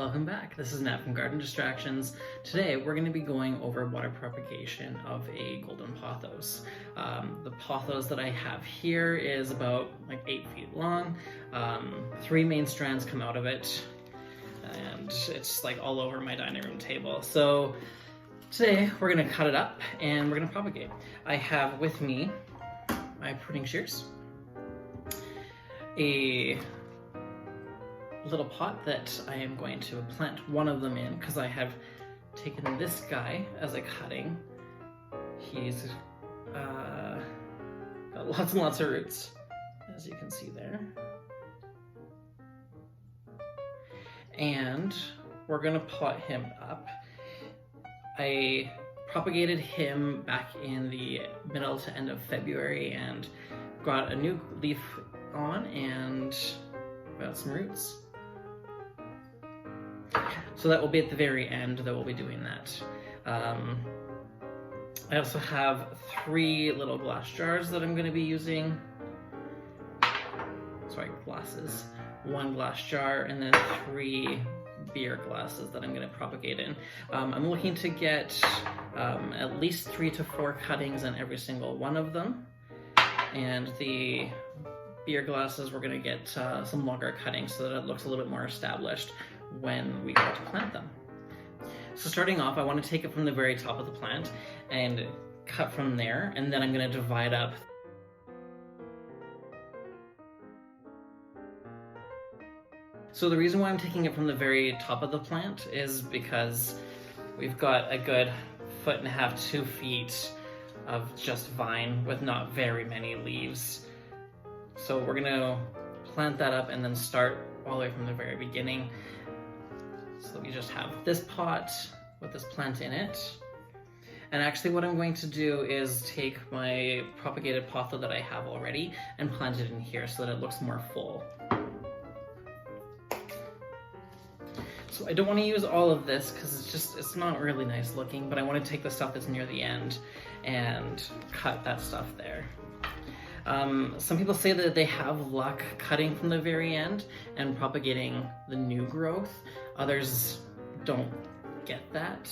welcome back. This is Nat from Garden Distractions. Today we're going to be going over water propagation of a golden pothos. The pothos that I have here is about like 8 feet long. 3 main strands come out of it, and it's like all over my dining room table. So today we're going to cut it up and we're going to propagate. I have with me my pruning shears, a little pot that I am going to plant one of them in because I have taken this guy as a cutting. He's got lots and lots of roots, as you can see there. And we're gonna pot him up. I propagated him back in the middle to end of February and got a new leaf on and got some roots. So that will be at the very end that we'll be doing that. I also have 3 little glass jars that I'm going to be using. Sorry, glasses. 1 glass jar and then 3 beer glasses that I'm going to propagate in. I'm looking to get at least 3 to 4 cuttings in every single one of them. And the beer glasses, we're going to get some longer cuttings so that it looks a little bit more established when we go to plant them. So starting off, I want to take it from the very top of the plant and cut from there, and then I'm going to divide up. So the reason why I'm taking it from the very top of the plant is because we've got a good 1.5 to 2 feet of just vine with not very many leaves. So we're going to plant that up and then start all the way from the very beginning. So we just have this pot with this plant in it. And actually what I'm going to do is take my propagated potho that I have already and plant it in here so that it looks more full. So I don't want to use all of this because it's not really nice looking, but I want to take the stuff that's near the end and cut that stuff there. Some people say that they have luck cutting from the very end and propagating the new growth. Others don't get that.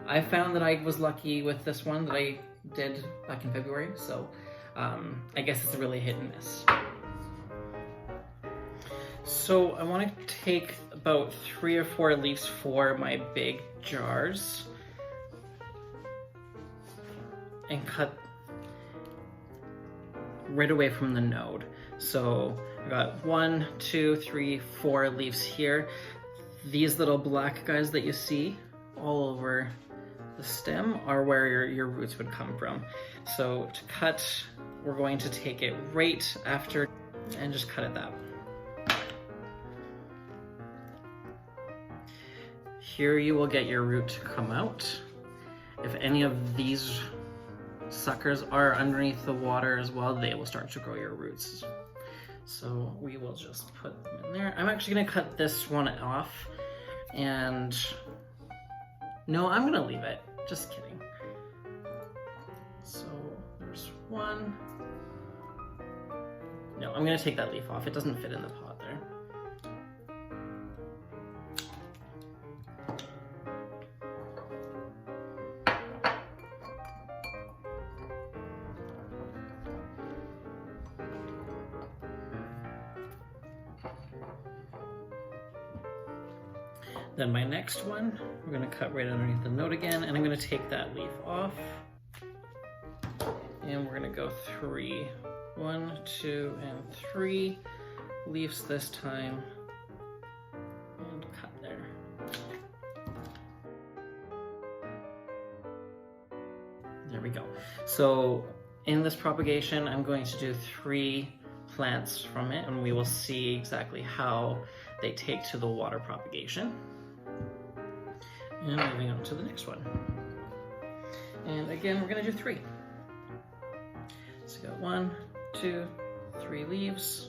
I found that I was lucky with this one that I did back in February, so I guess it's a really hit and miss. So I want to take about 3 or 4 leaves for my big jars and cut right away from the node. So I got 1, 2, 3, 4 leaves here. These little black guys that you see all over the stem are where your roots would come from. So to cut, we're going to take it right after and just cut it that way. Here you will get your root to come out. If any of these suckers are underneath the water as well, they will start to grow your roots. So we will just put them in there. I'm actually going to cut this one off, and no, I'm going to leave it. Just kidding. So there's 1. No, I'm going to take that leaf off. It doesn't fit in the pot there. Then my next one, we're going to cut right underneath the node again, and I'm going to take that leaf off. And we're going to go 3. 1, 2, and 3 leaves this time. And cut there. There we go. So in this propagation, I'm going to do 3 plants from it, and we will see exactly how they take to the water propagation. And moving on to the next one. And again, we're going to do 3. So we got 1, 2, 3 leaves.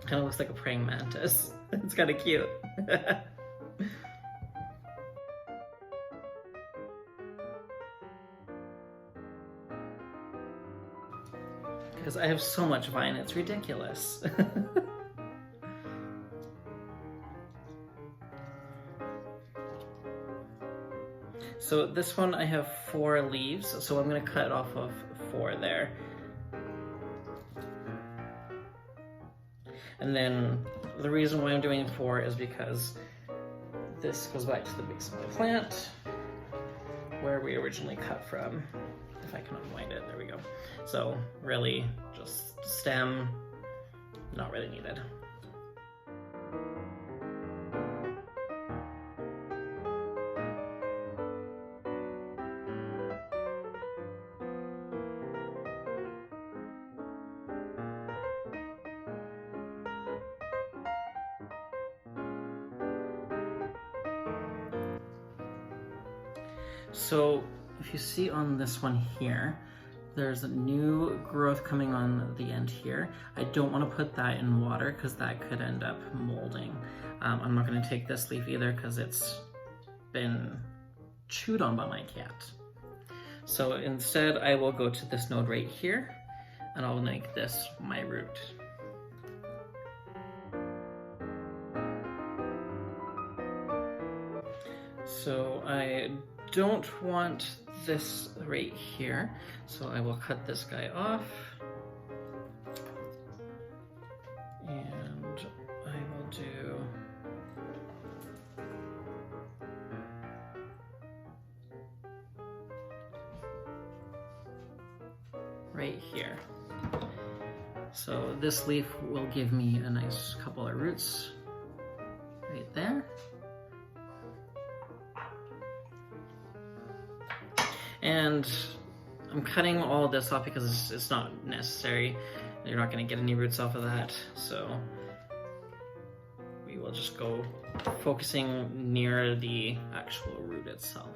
Kind of looks like a praying mantis. It's kind of cute. because I have so much vine, it's ridiculous. So this one I have 4 leaves, so I'm going to cut off of 4 there. And then the reason why I'm doing 4 is because this goes back to the base of my plant where we originally cut from. If I can unwind it, there we go. So really just stem, not really needed. So if you see on this one here, there's a new growth coming on the end here. I don't want to put that in water because that could end up molding. I'm not going to take this leaf either because it's been chewed on by my cat. So instead I will go to this node right here and I'll make this my root. So I don't want this right here, so I will cut this guy off and I will do right here. So this leaf will give me a nice couple of roots right there. And I'm cutting all this off because it's not necessary. You're not going to get any roots off of that. So we will just go focusing near the actual root itself.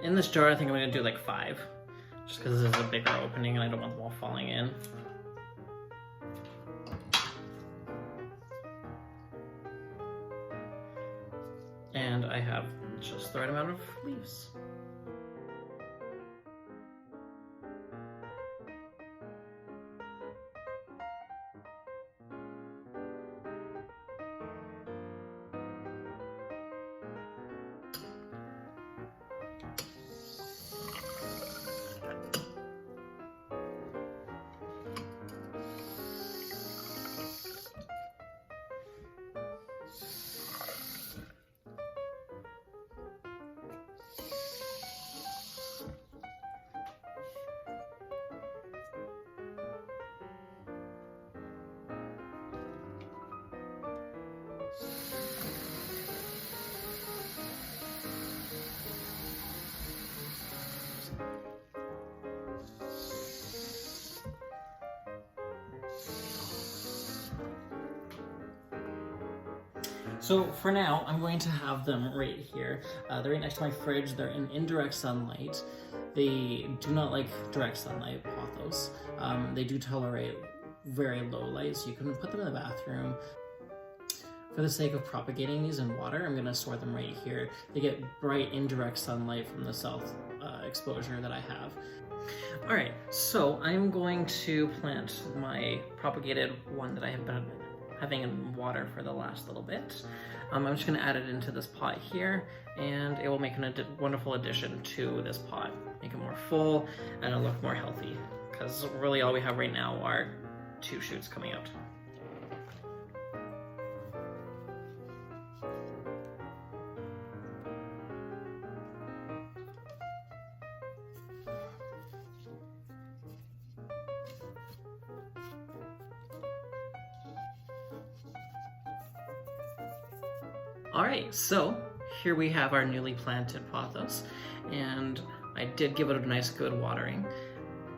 In this jar, I think I'm going to do like 5, just because this is a bigger opening and I don't want them all falling in. And I have just the right amount of leaves. So for now, I'm going to have them right here. They're right next to my fridge. They're in indirect sunlight. They do not like direct sunlight, pothos. They do tolerate very low light, so you can put them in the bathroom. For the sake of propagating these in water, I'm going to store them right here. They get bright indirect sunlight from the south exposure that I have. Alright, so I'm going to plant my propagated one that I have been having in water for the last little bit. I'm just going to add it into this pot here, and it will make a wonderful addition to this pot. Make it more full, and it'll look more healthy. because really all we have right now are 2 shoots coming out. Alright, so here we have our newly planted pothos, and I did give it a nice good watering.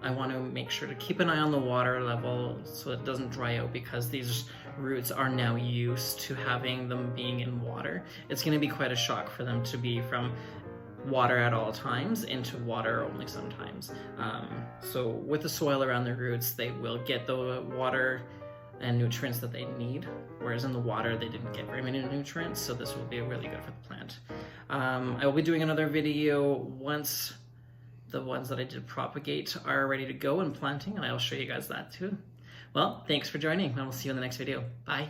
I want to make sure to keep an eye on the water level so it doesn't dry out, because these roots are now used to having them being in water. It's going to be quite a shock for them to be from water at all times into water only sometimes. So with the soil around the roots, they will get the water and nutrients that they need, whereas in the water they didn't get very many nutrients, so this will be really good for the plant. I will be doing another video once the ones that I did propagate are ready to go and planting, and I'll show you guys that too. Well, thanks for joining, and we'll see you in the next video. Bye.